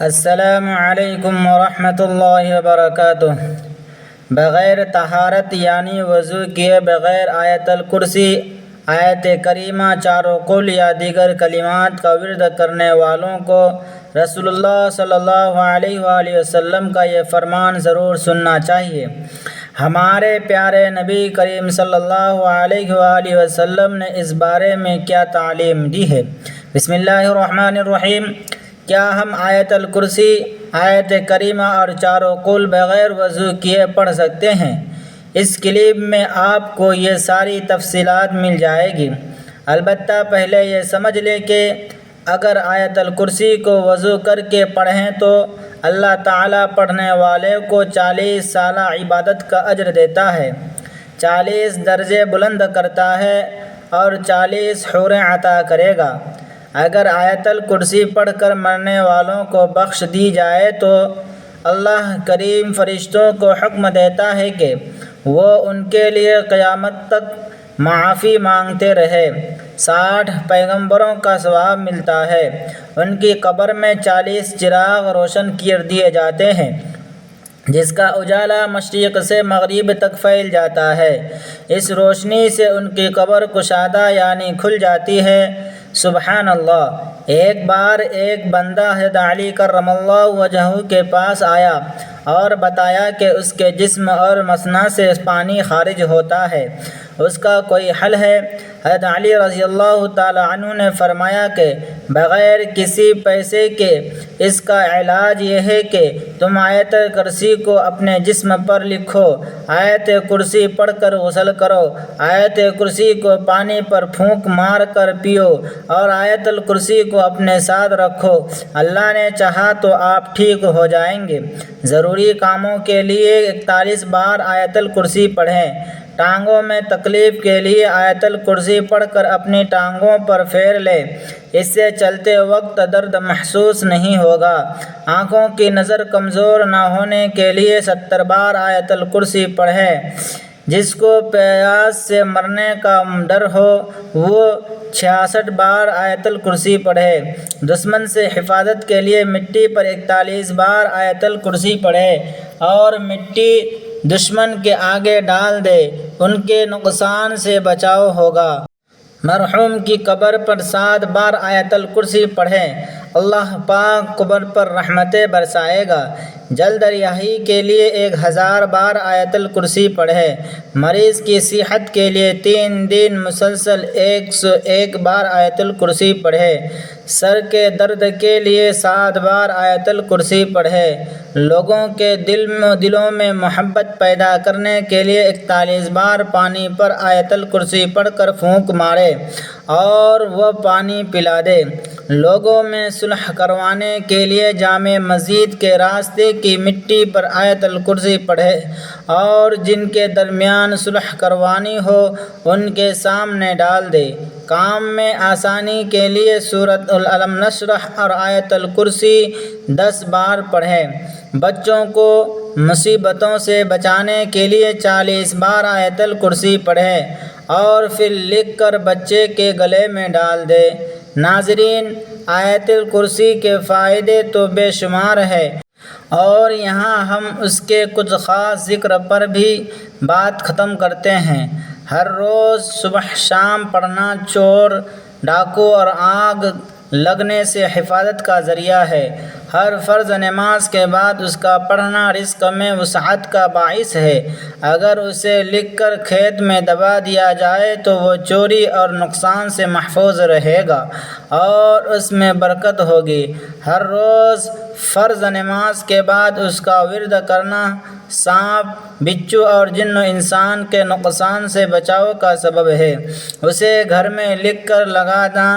السلام علیکم ورحمۃ اللہ وبرکاتہ۔ بغیر طہارت یعنی وضو کیے بغیر آیت الکرسی، آیت کریمہ، چاروں قل یا دیگر کلمات کا ورد کرنے والوں کو رسول اللہ صلی اللہ علیہ وآلہ وسلم کا یہ فرمان ضرور سننا چاہیے۔ ہمارے پیارے نبی کریم صلی اللہ علیہ وآلہ وسلم نے اس بارے میں کیا تعلیم دی ہے۔ بسم اللہ الرحمن الرحیم۔ کیا ہم آیت الکرسی، آیت کریمہ اور چاروں قل بغیر وضو کیے پڑھ سکتے ہیں؟ اس کلپ میں آپ کو یہ ساری تفصیلات مل جائے گی۔ البتہ پہلے یہ سمجھ لیں کہ اگر آیت الکرسی کو وضو کر کے پڑھیں تو اللہ تعالیٰ پڑھنے والے کو 40 سالہ عبادت کا اجر دیتا ہے، 40 درجے بلند کرتا ہے اور 40 حوریں عطا کرے گا۔ اگر آیت الکرسی پڑھ کر مرنے والوں کو بخش دی جائے تو اللہ کریم فرشتوں کو حکم دیتا ہے کہ وہ ان کے لیے قیامت تک معافی مانگتے رہے۔ 60 پیغمبروں کا ثواب ملتا ہے۔ ان کی قبر میں 40 چراغ روشن کر دیے جاتے ہیں جس کا اجالا مشرق سے مغرب تک پھیل جاتا ہے۔ اس روشنی سے ان کی قبر کشادہ یعنی کھل جاتی ہے۔ سبحان اللہ۔ ایک بار ایک بندہ حضرت علی کرم اللہ وجہہ کے پاس آیا اور بتایا کہ اس کے جسم اور مثنہ سے پانی خارج ہوتا ہے، اس کا کوئی حل ہے؟ حضرت علی رضی اللہ تعالی عنہ نے فرمایا کہ بغیر کسی پیسے کے اس کا علاج یہ ہے کہ تم آیت کرسی کو اپنے جسم پر لکھو، آیت کرسی پڑھ کر غسل کرو، آیت کرسی کو پانی پر پھونک مار کر پیو اور آیت الکرسی کو اپنے ساتھ رکھو۔ اللہ نے چاہا تو آپ ٹھیک ہو جائیں گے۔ ضروری کاموں کے لیے 41 بار آیت الکرسی پڑھیں۔ ٹانگوں میں تکلیف کے لیے آیت الکرسی پڑھ کر اپنی ٹانگوں پر پھیر لیں، اس سے چلتے وقت درد محسوس نہیں ہوگا۔ آنکھوں کی نظر کمزور نہ ہونے کے لیے 70 بار آیت الکرسی پڑھیں۔ جس کو پیاس سے مرنے کا ڈر ہو وہ 66 بار آیت الکرسی پڑھے۔ دشمن سے حفاظت کے لیے مٹی پر 41 بار آیت الکرسی پڑھے اور مٹی دشمن کے آگے ڈال دے، ان کے نقصان سے بچاؤ ہوگا۔ مرحوم کی قبر پر 7 بار آیت الکرسی پڑھیں، اللہ پاک قبر پر رحمتیں برسائے گا۔ جلد رہائی کے لیے 1000 بار آیت الکرسی پڑھیں۔ مریض کی صحت کے لیے 3 دن مسلسل 101 بار آیت الکرسی پڑھیں۔ سر کے درد کے لیے 7 بار آیت الکرسی پڑھیں۔ لوگوں کے دلوں میں محبت پیدا کرنے کے لیے 41 بار پانی پر آیت الکرسی پڑھ کر پھونک مارے اور وہ پانی پلا دے۔ لوگوں میں صلح کروانے کے لیے جامع مسجد کے راستے کی مٹی پر آیت الکرسی پڑھے اور جن کے درمیان صلح کروانی ہو ان کے سامنے ڈال دے۔ کام میں آسانی کے لیے سورۃ الم نشرح اور آیت الکرسی 10 بار پڑھیں۔ بچوں کو مصیبتوں سے بچانے کے لیے 40 بار آیت الکرسی پڑھیں اور پھر لکھ کر بچے کے گلے میں ڈال دیں۔ ناظرین، آیت الکرسی کے فائدے تو بے شمار ہے اور یہاں ہم اس کے کچھ خاص ذکر پر بھی بات ختم کرتے ہیں۔ ہر روز صبح شام پڑھنا چور، ڈاکو اور آگ لگنے سے حفاظت کا ذریعہ ہے۔ ہر فرض نماز کے بعد اس کا پڑھنا رزق میں وسعت کا باعث ہے۔ اگر اسے لکھ کر کھیت میں دبا دیا جائے تو وہ چوری اور نقصان سے محفوظ رہے گا اور اس میں برکت ہوگی۔ ہر روز فرض نماز کے بعد اس کا ورد کرنا سانپ، بچھو اور جن و انسان کے نقصان سے بچاؤ کا سبب ہے۔ اسے گھر میں لکھ کر لگانا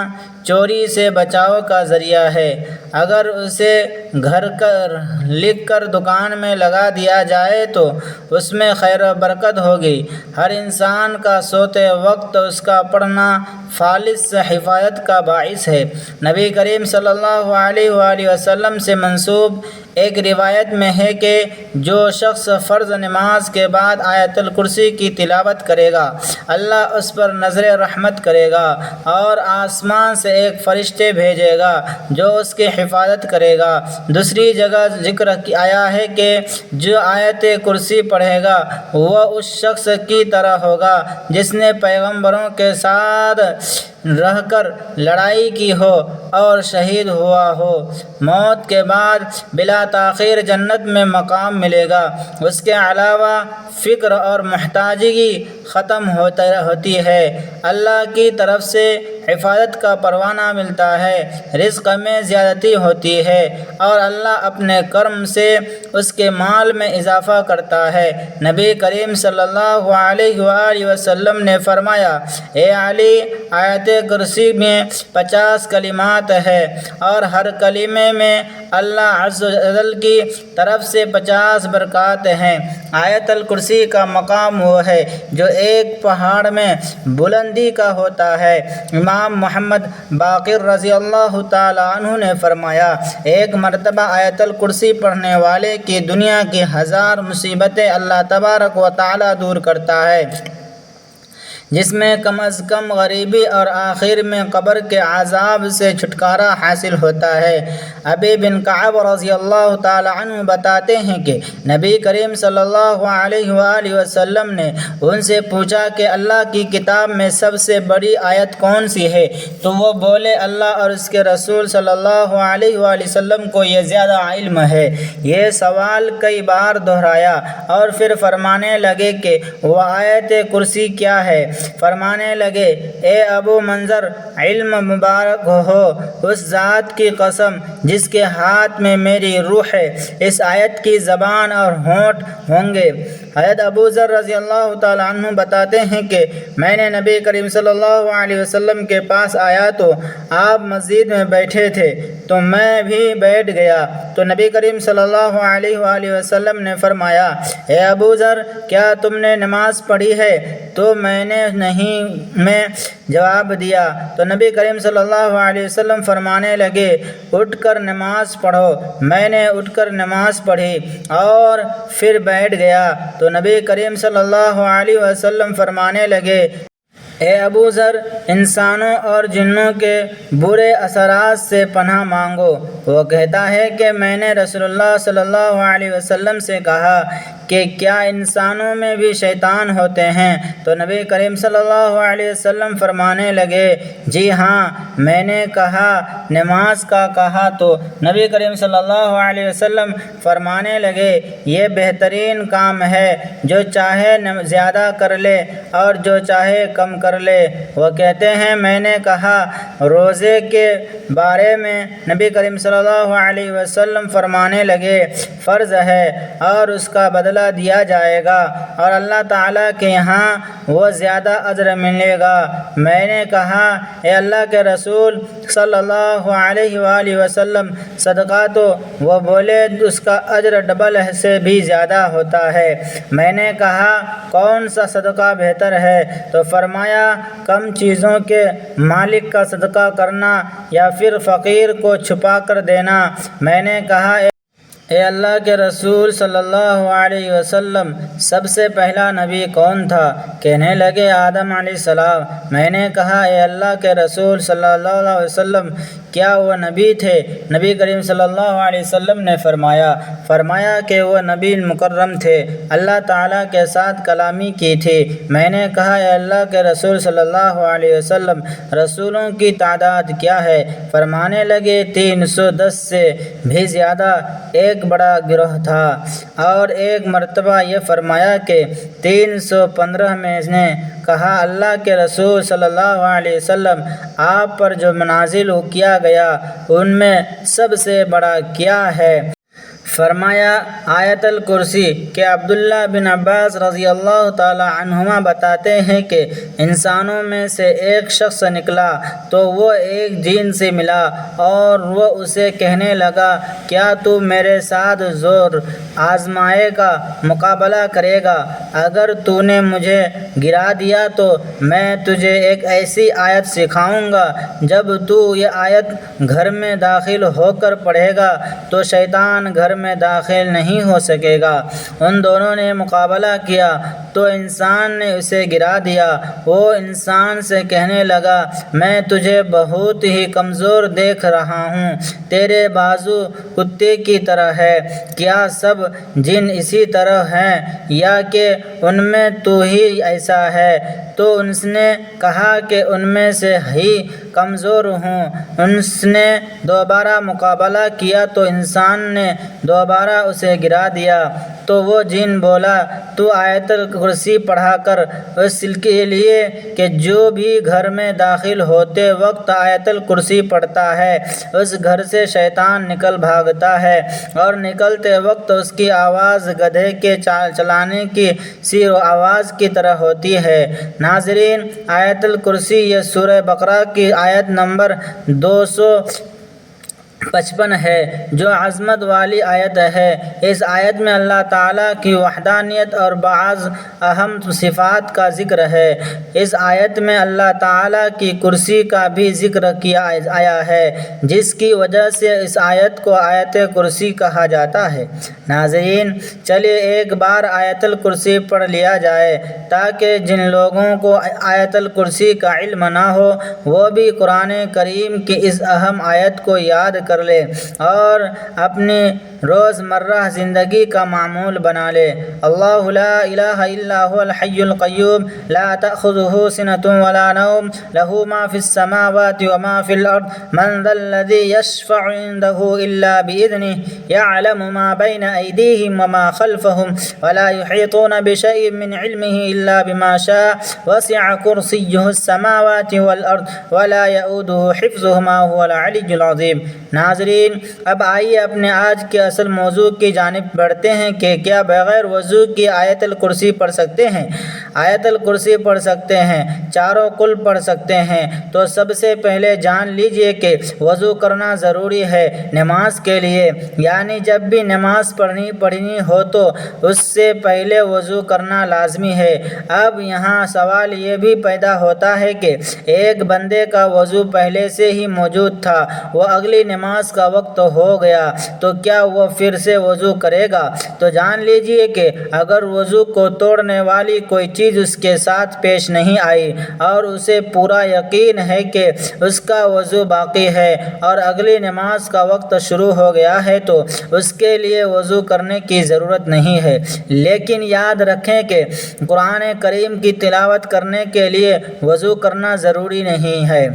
چوری سے بچاؤ کا ذریعہ ہے۔ اگر اسے گھر لکھ کر دکان میں لگا دیا جائے تو اس میں خیر و برکت ہوگی۔ ہر انسان کا سوتے وقت اس کا پڑھنا فالج سے حفاظت کا باعث ہے۔ نبی کریم صلی اللہ علیہ وآلہ وسلم سے منسوب ایک روایت میں ہے کہ جو شخص فرض نماز کے بعد آیت الکرسی کی تلاوت کرے گا اللہ اس پر نظر رحمت کرے گا اور آسمان سے ایک فرشتے بھیجے گا جو اس کی حفاظت کرے گا۔ دوسری جگہ ذکر آیا ہے کہ جو آیت کرسی پڑھے گا وہ اس شخص کی طرح ہوگا جس نے پیغمبروں کے ساتھ رہ کر لڑائی کی ہو اور شہید ہوا ہو۔ موت کے بعد بلا تاخیر جنت میں مقام ملے گا۔ اس کے علاوہ فقر اور محتاجگی ختم ہوتی ہے، اللہ کی طرف سے حفاظت کا پروانہ ملتا ہے، رزق میں زیادتی ہوتی ہے اور اللہ اپنے کرم سے اس کے مال میں اضافہ کرتا ہے۔ نبی کریم صلی اللہ علیہ وآلہ وسلم نے فرمایا، اے علی، آیت کرسی میں 50 کلمات ہے اور ہر کلمے میں اللہ عز و جل کی طرف سے 50 برکات ہیں۔ آیت الکرسی کا مقام وہ ہے جو ایک پہاڑ میں بلندی کا ہوتا ہے۔ امام محمد باقر رضی اللہ تعالی عنہ نے فرمایا، ایک مرتبہ آیت الکرسی پڑھنے والے کی دنیا کی 1000 مصیبتیں اللہ تبارک و تعالی دور کرتا ہے، جس میں کم از کم غریبی اور آخر میں قبر کے عذاب سے چھٹکارا حاصل ہوتا ہے۔ ابی بن کعب رضی اللہ تعالی عنہ بتاتے ہیں کہ نبی کریم صلی اللہ علیہ وآلہ وسلم نے ان سے پوچھا کہ اللہ کی کتاب میں سب سے بڑی آیت کون سی ہے؟ تو وہ بولے، اللہ اور اس کے رسول صلی اللہ علیہ وآلہ وسلم کو یہ زیادہ علم ہے۔ یہ سوال کئی بار دہرایا اور پھر فرمانے لگے کہ وہ آیت کرسی کیا ہے؟ فرمانے لگے، اے ابو منظر، علم مبارک ہو اس ذات کی قسم جس کے ہاتھ میں میری روح ہے، اس آیت کی زبان اور ہونٹ ہوں گے۔ حضرت ابو ذر رضی اللہ تعالی عنہ بتاتے ہیں کہ میں نے نبی کریم صلی اللہ علیہ وسلم کے پاس آیا تو آپ مسجد میں بیٹھے تھے تو میں بھی بیٹھ گیا، تو نبی کریم صلی اللہ علیہ وآلہ وسلم نے فرمایا، اے ابو ذر، کیا تم نے نماز پڑھی ہے؟ تو میں نے میں جواب دیا، تو نبی کریم صلی اللہ علیہ وسلم فرمانے لگے، اٹھ کر نماز پڑھو۔ میں نے اٹھ کر نماز پڑھی اور پھر بیٹھ گیا، تو نبی کریم صلی اللہ علیہ وسلم فرمانے لگے، اے ابو ذر، انسانوں اور جنوں کے برے اثرات سے پناہ مانگو۔ وہ کہتا ہے کہ میں نے رسول اللہ صلی اللہ علیہ وسلم سے کہا کہ کیا انسانوں میں بھی شیطان ہوتے ہیں؟ تو نبی کریم صلی اللہ علیہ وسلم فرمانے لگے، جی ہاں۔ میں نے کہا نماز کا کہا تو نبی کریم صلی اللہ علیہ وسلم فرمانے لگے، یہ بہترین کام ہے، جو چاہے زیادہ کر لے اور جو چاہے کم کر لے۔ وہ کہتے ہیں، میں نے کہا روزے کے بارے میں نبی کریم صلی اللہ علیہ وسلم فرمانے لگے، فرض ہے اور اس کا بدلہ دیا جائے گا اور اللہ تعالیٰ کے یہاں وہ زیادہ اجر ملے گا۔ میں نے کہا، اے اللہ کے رسول صلی اللہ علیہ وآلہ وسلم، صدقہ تو؟ وہ بولے، اس کا اجر ڈبل سے بھی زیادہ ہوتا ہے۔ میں نے کہا، کون سا صدقہ بہتر ہے؟ تو فرمایا، کم چیزوں کے مالک کا صدقہ کرنا یا پھر فقیر کو چھپا کر دینا۔ میں نے کہا، اے اللہ کے رسول صلی اللہ علیہ وسلم، سب سے پہلا نبی کون تھا؟ کہنے لگے، آدم علیہ السلام۔ میں نے کہا، اے اللہ کے رسول صلی اللہ علیہ وسلم، کیا وہ نبی تھے؟ نبی کریم صلی اللہ علیہ وسلم نے فرمایا کہ وہ نبی مکرم تھے، اللہ تعالیٰ کے ساتھ کلامی کی تھی۔ میں نے کہا، اے اللہ کے رسول صلی اللہ علیہ وسلم، رسولوں کی تعداد کیا ہے؟ فرمانے لگے، 310 سے بھی زیادہ ایک بڑا گروہ تھا۔ اور ایک مرتبہ یہ فرمایا کہ 315 میں نے کہا، اللہ کے رسول صلی اللہ علیہ وسلم، آپ پر جو نازل کیا گیا ان میں سب سے بڑا کیا ہے؟ فرمایا، آیت الکرسی۔ کہ عبداللہ بن عباس رضی اللہ تعالی عنہما بتاتے ہیں کہ انسانوں میں سے ایک شخص نکلا تو وہ ایک جن سے ملا اور وہ اسے کہنے لگا، کیا تو میرے ساتھ زور آزمائے گا، مقابلہ کرے گا۔ اگر تو نے مجھے گرا دیا تو میں تجھے ایک ایسی آیت سکھاؤں گا جب تو یہ آیت گھر میں داخل ہو کر پڑھے گا تو شیطان گھر میں داخل نہیں ہو سکے گا۔ ان دونوں نے مقابلہ کیا تو انسان نے اسے گرا دیا۔ وہ انسان سے کہنے لگا میں تجھے بہت ہی کمزور دیکھ رہا ہوں، تیرے بازو کتے کی طرح ہے۔ کیا سب جن اسی طرح ہیں یا کہ ان میں تو ہی ایسا ہے؟ تو اس نے کہا کہ ان میں سے ہی کمزور ہوں۔ اس نے دوبارہ مقابلہ کیا تو انسان نے دوبارہ اسے گرا دیا۔ تو وہ جن بولا تو آیت الکرسی پڑھا کر اس کے لیے کہ جو بھی گھر میں داخل ہوتے وقت آیت الکرسی پڑھتا ہے اس گھر سے شیطان نکل بھاگتا ہے، اور نکلتے وقت اس کی آواز گدھے کے چلانے کی سی آواز کی طرح ہوتی ہے۔ ناظرین، آیت الکرسی یہ سورہ بقرہ کی آیت نمبر 255 ہے جو عظمت والی آیت ہے۔ اس آیت میں اللہ تعالیٰ کی وحدانیت اور بعض اہم صفات کا ذکر ہے۔ اس آیت میں اللہ تعالیٰ کی کرسی کا بھی ذکر کیا آیا ہے، جس کی وجہ سے اس آیت کو آیت کرسی کہا جاتا ہے۔ ناظرین، چلیے ایک بار آیت الکرسی پڑھ لیا جائے تاکہ جن لوگوں کو آیت الکرسی کا علم نہ ہو وہ بھی قرآن کریم کی اس اہم آیت کو یاد کر لے اور اپنی روزمرہ زندگی کا معمول بنا لے۔ اللہ لا الہ الا هو الحی القیوم لا تأخذه سنة ولا نوم له ما في السماوات وما في الأرض من ذا الذي يشفع عنده إلا بإذنه يعلم ما بين أيديهم وما خلفهم ولا يحيطون بشيء من علمه إلا بما شاء وسع كرسيه السماوات والأرض ولا يؤوده حفظهما هو العلي العظيم۔ ناظرین، اب آئیے اپنے آج کے اصل موضوع کی جانب بڑھتے ہیں کہ کیا بغیر وضو کی آیت الکرسی پڑھ سکتے ہیں؟ آیت الکرسی پڑھ سکتے ہیں، چاروں کل پڑھ سکتے ہیں۔ تو سب سے پہلے جان لیجئے کہ وضو کرنا ضروری ہے نماز کے لیے، یعنی جب بھی نماز پڑھنی ہو تو اس سے پہلے وضو کرنا لازمی ہے۔ اب یہاں سوال یہ بھی پیدا ہوتا ہے کہ ایک بندے کا وضو پہلے سے ہی موجود تھا، وہ اگلی نماز کا وقت ہو گیا تو کیا وہ پھر سے وضو کرے گا؟ تو جان لیجئے کہ اگر وضو کو توڑنے والی کوئی چیز اس کے ساتھ پیش نہیں آئی اور اسے پورا یقین ہے کہ اس کا وضو باقی ہے اور اگلی نماز کا وقت شروع ہو گیا ہے تو اس کے لیے وضو کرنے کی ضرورت نہیں ہے۔ لیکن یاد رکھیں کہ قرآن کریم کی تلاوت کرنے کے لیے وضو کرنا ضروری نہیں ہے۔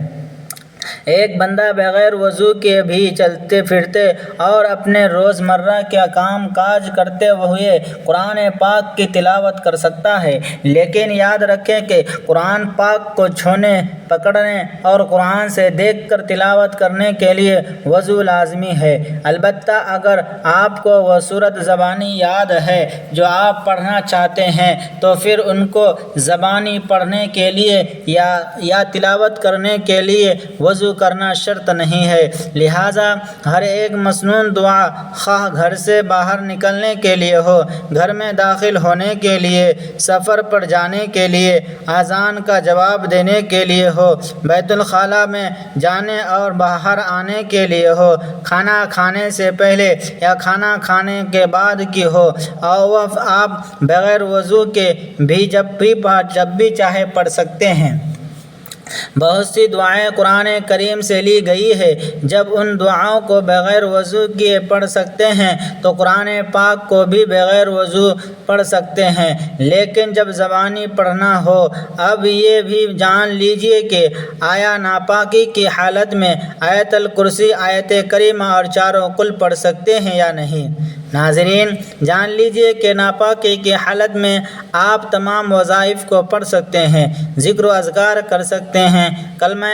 ایک بندہ بغیر وضو کے بھی چلتے پھرتے اور اپنے روزمرہ کے کام کاج کرتے ہوئے قرآن پاک کی تلاوت کر سکتا ہے، لیکن یاد رکھیں کہ قرآن پاک کو چھونے، پکڑنے اور قرآن سے دیکھ کر تلاوت کرنے کے لیے وضو لازمی ہے۔ البتہ اگر آپ کو وہ سورت زبانی یاد ہے جو آپ پڑھنا چاہتے ہیں تو پھر ان کو زبانی پڑھنے کے لیے یا تلاوت کرنے کے لیے وضو کرنا شرط نہیں ہے۔ لہٰذا ہر ایک مسنون دعا، خواہ گھر سے باہر نکلنے کے لیے ہو، گھر میں داخل ہونے کے لیے، سفر پر جانے کے لیے، اذان کا جواب دینے کے لیے ہو، بیت الخلاء میں جانے اور باہر آنے کے لیے ہو، کھانا کھانے سے پہلے یا کھانا کھانے کے بعد کی ہو، اور آپ بغیر وضو کے بھی جب بھی چاہے پڑھ سکتے ہیں۔ بہت سی دعائیں قرآن کریم سے لی گئی ہے، جب ان دعاؤں کو بغیر وضو کیے پڑھ سکتے ہیں تو قرآن پاک کو بھی بغیر وضو پڑھ سکتے ہیں۔ لیکن جب زبانی پڑھنا ہو، اب یہ بھی جان لیجئے کہ آیا ناپاکی کی حالت میں آیت الکرسی، آیت کریمہ اور چاروں کل پڑھ سکتے ہیں یا نہیں؟ ناظرین، جان لیجئے کہ ناپاکی کی حالت میں آپ تمام وظائف کو پڑھ سکتے ہیں، ذکر و اذکار کر سکتے سکتے ہیں۔ کلمہ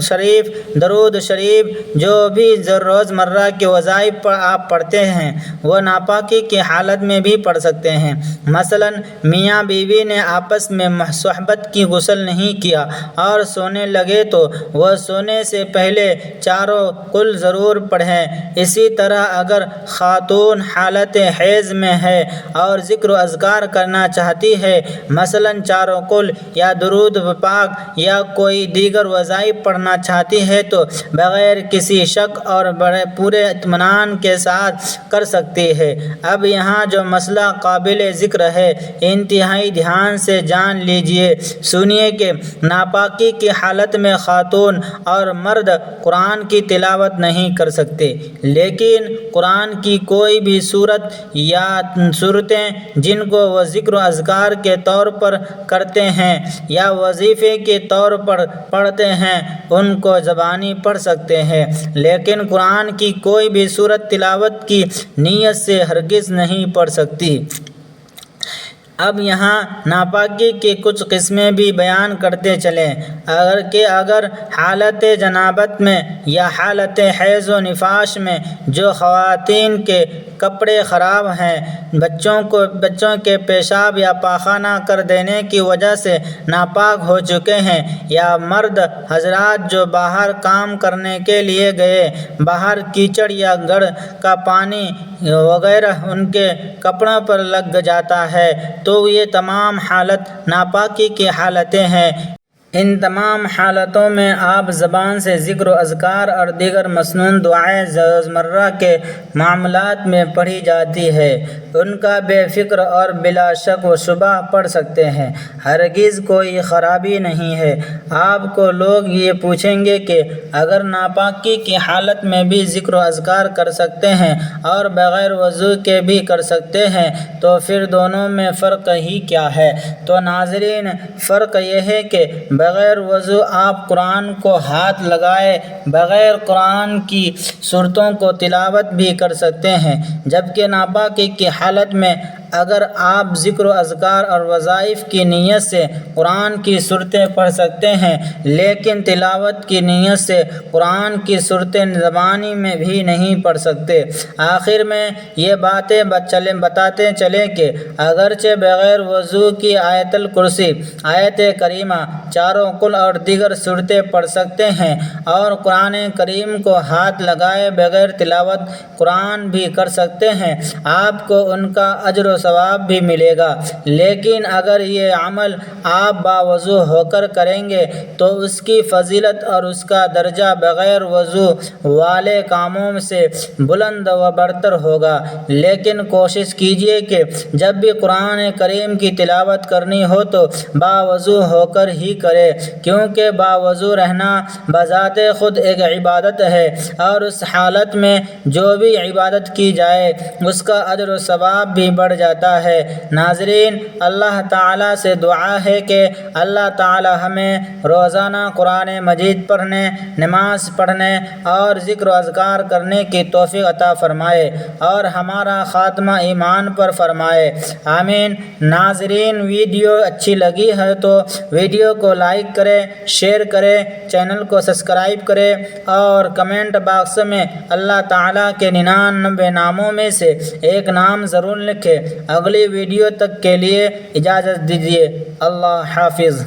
شریف، درود شریف، جو بھی روزمرہ کے وظائف پر آپ پڑھتے ہیں وہ ناپاکی کی حالت میں بھی پڑھ سکتے ہیں۔ مثلاً میاں بیوی نے آپس میں صحبت کی، غسل نہیں کیا اور سونے لگے تو وہ سونے سے پہلے چاروں قل ضرور پڑھیں۔ اسی طرح اگر خاتون حالت حیض میں ہے اور ذکر و اذکار کرنا چاہتی ہے، مثلاً چاروں قل یا درود پاک یا کوئی دیگر وظائف پڑھنا چاہتی ہے تو بغیر کسی شک اور پورے اطمینان کے ساتھ کر سکتی ہے۔ اب یہاں جو مسئلہ قابل ذکر ہے انتہائی دھیان سے جان لیجیے، سنیے کہ ناپاکی کی حالت میں خاتون اور مرد قرآن کی تلاوت نہیں کر سکتے، لیکن قرآن کی کوئی بھی سورت یا سورتیں جن کو وہ ذکر و اذکار کے طور پر کرتے ہیں یا وظیفے کے طور پر پڑھتے ہیں ان کو زبانی پڑھ سکتے ہیں، لیکن قرآن کی کوئی بھی سورت تلاوت کی نیت سے ہرگز نہیں پڑھ سکتی۔ اب یہاں ناپاکی کی کچھ قسمیں بھی بیان کرتے چلیں۔ اگر حالت جنابت میں یا حالت حیض و نفاس میں جو خواتین کے کپڑے خراب ہیں، بچوں کے پیشاب یا پاخانہ کر دینے کی وجہ سے ناپاک ہو چکے ہیں، یا مرد حضرات جو باہر کام کرنے کے لیے گئے، باہر کیچڑ یا گڑھ کا پانی وغیرہ ان کے کپڑوں پر لگ جاتا ہے، تو یہ تمام حالت ناپاکی کی حالتیں ہیں۔ ان تمام حالتوں میں آپ زبان سے ذکر و اذکار اور دیگر مسنون دعائیں روزمرہ کے معاملات میں پڑھی جاتی ہے ان کا بے فکر اور بلا شک و شبہ پڑھ سکتے ہیں، ہرگز کوئی خرابی نہیں ہے۔ آپ کو لوگ یہ پوچھیں گے کہ اگر ناپاکی کی حالت میں بھی ذکر و اذکار کر سکتے ہیں اور بغیر وضو کے بھی کر سکتے ہیں تو پھر دونوں میں فرق ہی کیا ہے؟ تو ناظرین، فرق یہ ہے کہ بغیر وضو آپ قرآن کو ہاتھ لگائے بغیر قرآن کی سورتوں کو تلاوت بھی کر سکتے ہیں، جبکہ ناپاکی کی حالت میں اگر آپ ذکر و اذکار اور وظائف کی نیت سے قرآن کی سورتیں پڑھ سکتے ہیں لیکن تلاوت کی نیت سے قرآن کی سورتیں زبانی میں بھی نہیں پڑھ سکتے۔ آخر میں یہ باتیں بتاتے چلیں کہ اگرچہ بغیر وضو کی آیت الکرسی، آیت کریمہ، چاروں قل اور دیگر سورتیں پڑھ سکتے ہیں اور قرآن کریم کو ہاتھ لگائے بغیر تلاوت قرآن بھی کر سکتے ہیں، آپ کو ان کا اجر و ثواب بھی ملے گا، لیکن اگر یہ عمل آپ باوضو ہو کر کریں گے تو اس کی فضیلت اور اس کا درجہ بغیر وضو والے کاموں سے بلند و برتر ہوگا۔ لیکن کوشش کیجیے کہ جب بھی قرآن کریم کی تلاوت کرنی ہو تو باوضو ہو کر ہی کرے، کیونکہ باوضو رہنا بذات خود ایک عبادت ہے اور اس حالت میں جو بھی عبادت کی جائے اس کا اجر و ثواب بھی بڑھ جاتا ہے۔ ناظرین، اللہ تعالیٰ سے دعا ہے کہ اللہ تعالیٰ ہمیں روزانہ قرآن مجید پڑھنے، نماز پڑھنے اور ذکر و اذکار کرنے کی توفیق عطا فرمائے اور ہمارا خاتمہ ایمان پر فرمائے، آمین۔ ناظرین، ویڈیو اچھی لگی ہے تو ویڈیو کو لائک کریں، شیئر کریں، چینل کو سبسکرائب کریں اور کمنٹ باکس میں اللہ تعالیٰ کے 99 ناموں میں سے ایک نام ضرور لکھیں۔ اگلی ویڈیو تک کے لیے اجازت دیجیے۔ اللہ حافظ۔